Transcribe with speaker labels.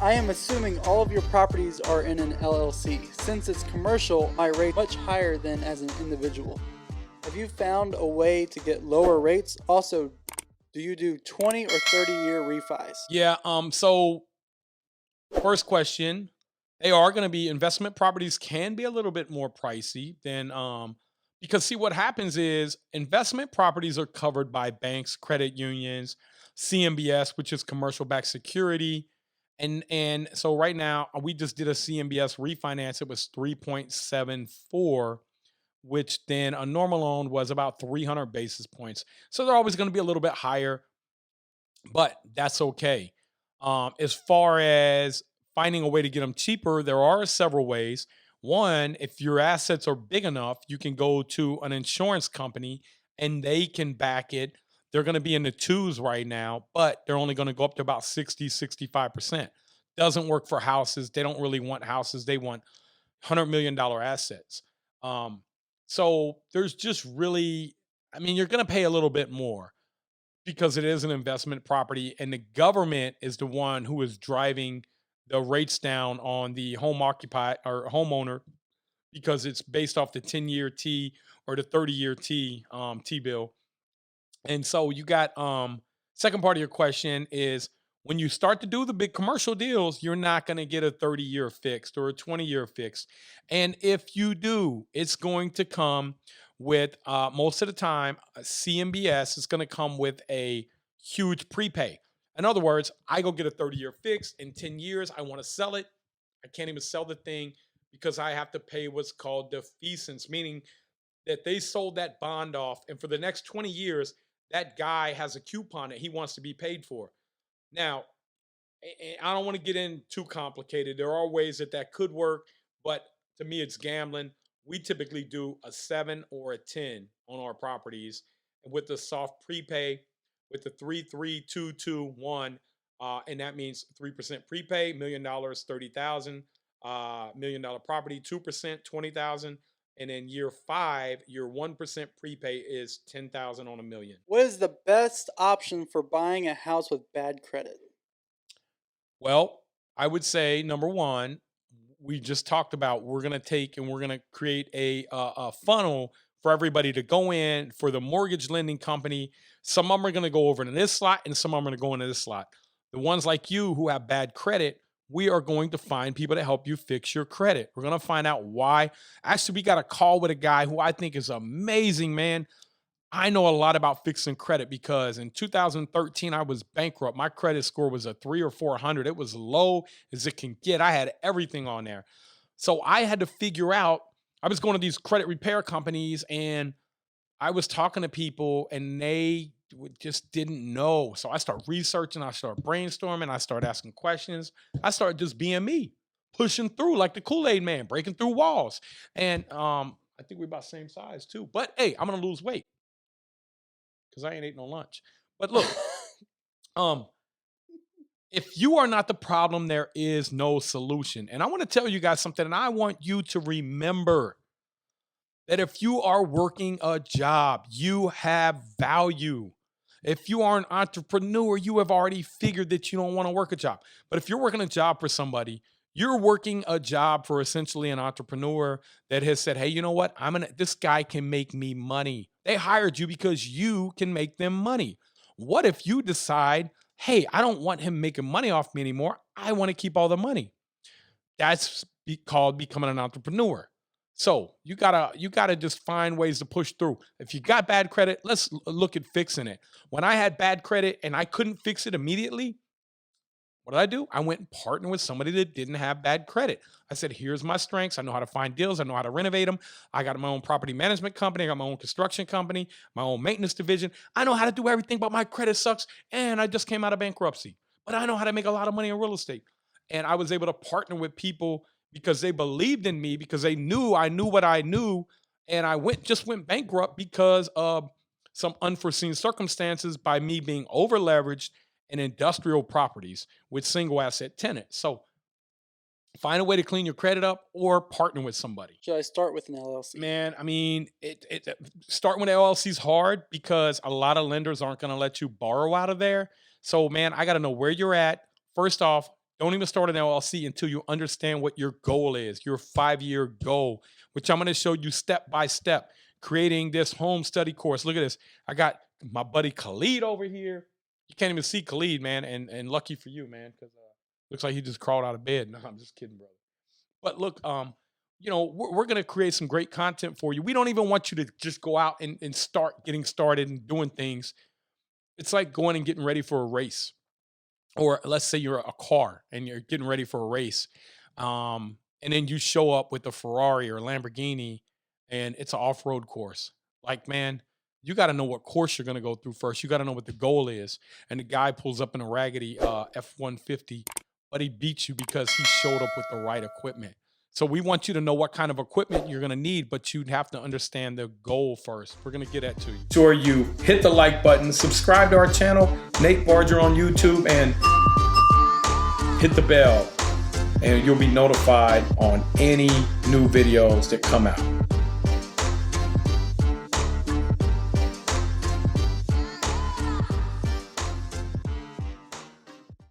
Speaker 1: I am assuming all of your properties are in an LLC. Since it's commercial, my rate much higher than as an individual. Have you found a way to get lower rates? Also, do you do 20 or 30-year refis?
Speaker 2: Yeah. So first question, they are going to be investment properties can be a little bit more pricey than because see what happens is investment properties are covered by banks, credit unions, CMBS, which is commercial backed security. And so right now we just did a CMBS refinance. It was 3.74, which then a normal loan was about 300 basis points. So they're always going to be a little bit higher, but that's okay. As far as finding a way to get them cheaper, there are several ways. One, if your assets are big enough, you can go to an insurance company and they can back it. They're going to be in the twos right now, but they're only going to go up to about 60, 65%. Doesn't work for houses. They don't really want houses. They want $100 million assets. Um, so there's just really, I mean, you're going to pay a little bit more because it is an investment property and the government is the one who is driving the rates down on the home occupied or homeowner because it's based off the 10-year T or the 30-year T bill. And so you got second part of your question is when you start to do the big commercial deals, you're not going to get a 30-year fixed or a 20-year fixed. And if you do, it's going to come with most of the time CMBS is going to come with a huge prepay. In other words, I go get a 30-year fix in 10 years, I want to sell it. I can't even sell the thing because I have to pay what's called defeasance, meaning that they sold that bond off and for the next 20 years that guy has a coupon that he wants to be paid for. Now, I don't want to get in too complicated. There are ways that that could work, but to me, it's gambling. We typically do a 7 or a 10 on our properties with the soft prepay with the 33221. And that means 3% prepay, $1 million, 30,000, $1 million property, 2%, 20,000. And then year 5, your 1% prepay is 10,000 on a million.
Speaker 1: What is the best option for buying a house with bad credit?
Speaker 2: Well, I would say number one, we just talked about we're going to take and we're going to create a funnel for everybody to go in for the mortgage lending company. Some of them are going to go over to this slot and some of them are going to go into this slot. The ones like you who have bad credit, we are going to find people to help you fix your credit. We're going to find out why. Actually, we got a call with a guy who I think is amazing, man. I know a lot about fixing credit because in 2013 I was bankrupt. My credit score was a 3 or 400. It was low as it can get. I had everything on there. So I had to figure out I was going to these credit repair companies and I was talking to people and they just didn't know. So I started researching, I started brainstorming, I started asking questions. I started just being me, pushing through like the Kool-Aid man, breaking through walls. And I think we're about the same size too. But hey, I'm gonna lose weight because I ain't ate no lunch. But look, um, if you are not the problem, there is no solution. And I want to tell you guys something, and I want you to remember that if you are working a job, you have value. If you are an entrepreneur, you have already figured that you don't want to work a job. But if you're working a job for somebody, you're working a job for essentially an entrepreneur that has said, "Hey, you know what? This guy can make me money." They hired you because you can make them money. What if you decide, "Hey, I don't want him making money off me anymore. I want to keep all the money." Called becoming an entrepreneur. So you gotta just find ways to push through. If you got bad credit, let's look at fixing it. When I had bad credit and I couldn't fix it immediately, what did I do? I went and partnered with somebody that didn't have bad credit. I said, here's my strengths. I know how to find deals. I know how to renovate them. I got my own property management company. I got my own construction company, my own maintenance division. I know how to do everything, but my credit sucks. And I just came out of bankruptcy. But I know how to make a lot of money in real estate. And I was able to partner with people because they believed in me, because they knew I knew what I knew. And I just went bankrupt because of some unforeseen circumstances by me being over leveraged in industrial properties with single asset tenants. So find a way to clean your credit up or partner with somebody.
Speaker 1: Should I start with an LLC?
Speaker 2: Man, I mean, starting with LLC is hard because a lot of lenders aren't going to let you borrow out of there. So, man, I got to know where you're at. First off, Don't even start an LLC until you understand what your goal is, your 5-year goal, which I'm going to show you step by step, creating this home study course. Look at this. I got my buddy Khalid over here. You can't even see Khalid, man. And lucky for you, man, because looks like he just crawled out of bed. No, I'm just kidding, brother. But look, you know, we're going to create some great content for you. We don't even want you to just go out and start getting started and doing things. It's like going and getting ready for a race. Or let's say you're a car and you're getting ready for a race. And then you show up with a Ferrari or a Lamborghini and it's an off-road course. Like, man, you got to know what course you're going to go through first. You got to know what the goal is. And the guy pulls up in a raggedy F-150, but he beats you because he showed up with the right equipment. So we want you to know what kind of equipment you're going to need, but you'd have to understand the goal first. We're going to get that to you. Sure, you hit the like button, subscribe to our channel, Nate Barger on YouTube, and hit the bell, and you'll be notified on any new videos that come out.